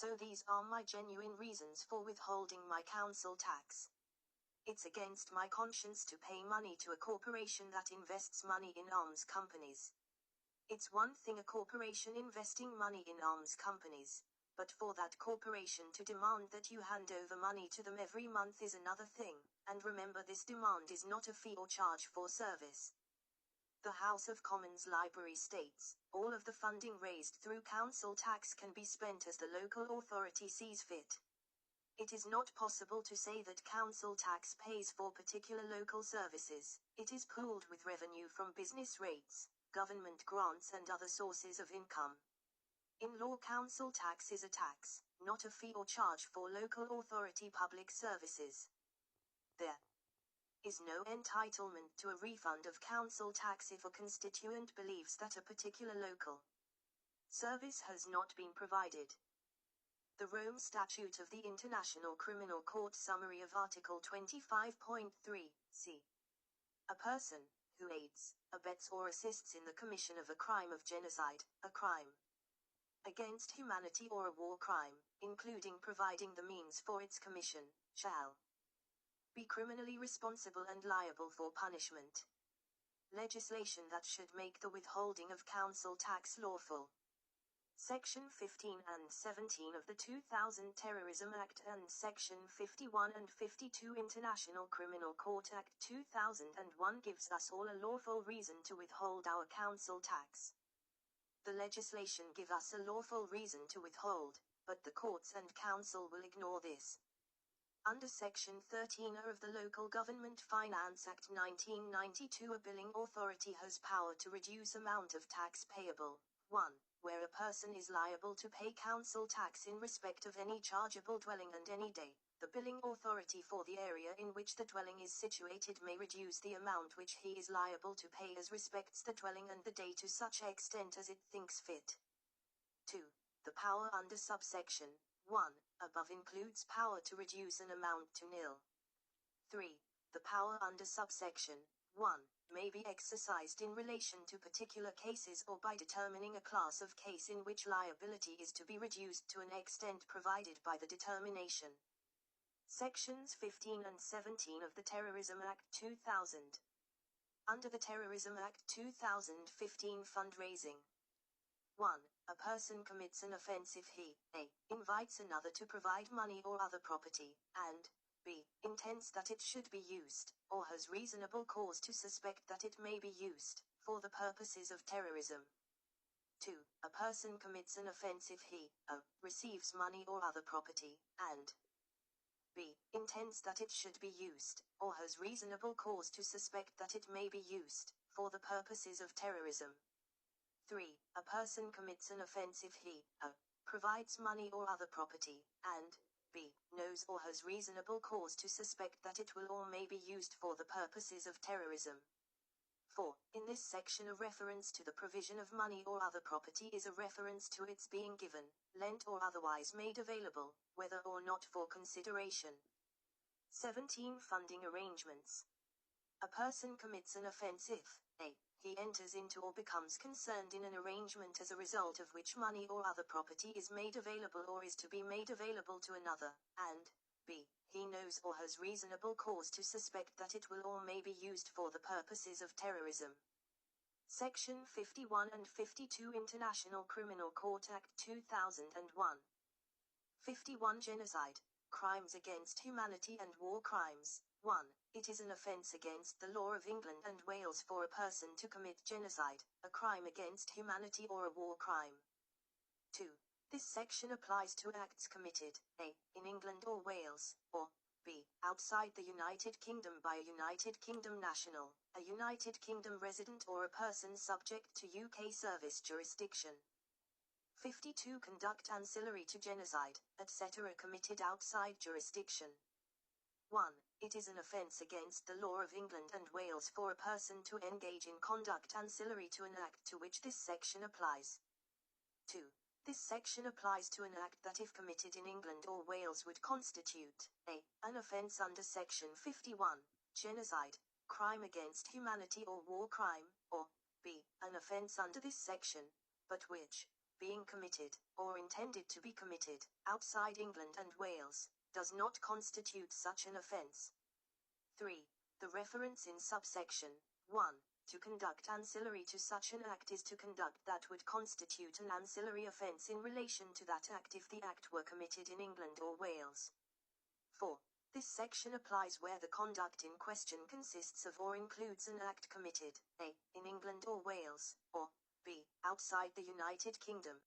So these are my genuine reasons for withholding my council tax. It's against my conscience to pay money to a corporation that invests money in arms companies. It's one thing a corporation investing money in arms companies, but for that corporation to demand that you hand over money to them every month is another thing, and remember this demand is not a fee or charge for service. The House of Commons Library states, all of the funding raised through council tax can be spent as the local authority sees fit. It is not possible to say that council tax pays for particular local services. It is pooled with revenue from business rates, government grants and other sources of income. In law, council tax is a tax, not a fee or charge for local authority public services. There is no entitlement to a refund of council tax if a constituent believes that a particular local service has not been provided. The Rome Statute of the International Criminal Court summary of Article 25.3, c. A person who aids, abets or assists in the commission of a crime of genocide, a crime against humanity or a war crime, including providing the means for its commission, shall be criminally responsible and liable for punishment. Legislation that should make the withholding of council tax lawful. Section 15 and 17 of the 2000 Terrorism Act and Section 51 and 52 International Criminal Court Act 2001 gives us all a lawful reason to withhold our council tax. The legislation gives us a lawful reason to withhold, but the courts and council will ignore this. Under Section 13A of the Local Government Finance Act 1992, a billing authority has power to reduce amount of tax payable. 1. Where a person is liable to pay council tax in respect of any chargeable dwelling and any day, the billing authority for the area in which the dwelling is situated may reduce the amount which he is liable to pay as respects the dwelling and the day to such extent as it thinks fit. 2. The power under subsection 1 above includes power to reduce an amount to nil. 3. The power under subsection 1 may be exercised in relation to particular cases or by determining a class of case in which liability is to be reduced to an extent provided by the determination. Sections 15 and 17 of the Terrorism Act 2000. Under the Terrorism Act 2015 fundraising. 1. A person commits an offense if he, a. invites another to provide money or other property, and b. intends that it should be used, or has reasonable cause to suspect that it may be used, for the purposes of terrorism. 2. A person commits an offense if he, a. receives money or other property, and b. intends that it should be used, or has reasonable cause to suspect that it may be used, for the purposes of terrorism. 3. A person commits an offense if he, a. provides money or other property, and b. knows or has reasonable cause to suspect that it will or may be used for the purposes of terrorism. 4. In this section, a reference to the provision of money or other property is a reference to its being given, lent or otherwise made available, whether or not for consideration. 17. Funding arrangements. A person commits an offense if, a. he enters into or becomes concerned in an arrangement as a result of which money or other property is made available or is to be made available to another, and b. he knows or has reasonable cause to suspect that it will or may be used for the purposes of terrorism. Section 51 and 52 International Criminal Court Act 2001. 51. Genocide, crimes against humanity and war crimes. 1. It is an offence against the law of England and Wales for a person to commit genocide, a crime against humanity or a war crime. 2. This section applies to acts committed, a. in England or Wales, or b. outside the United Kingdom by a United Kingdom national, a United Kingdom resident or a person subject to UK service jurisdiction. 52. Conduct ancillary to genocide, etc. committed outside jurisdiction. 1. It is an offence against the law of England and Wales for a person to engage in conduct ancillary to an act to which this section applies. 2. This section applies to an act that if committed in England or Wales would constitute a. an offence under Section 51, genocide, crime against humanity or war crime, or b. an offence under this section, but which, being committed, or intended to be committed, outside England and Wales, does not constitute such an offence. 3. The reference in subsection 1 to conduct ancillary to such an act is to conduct that would constitute an ancillary offence in relation to that act if the act were committed in England or Wales. 4. This section applies where the conduct in question consists of or includes an act committed, A. in England or Wales, or B. outside the United Kingdom.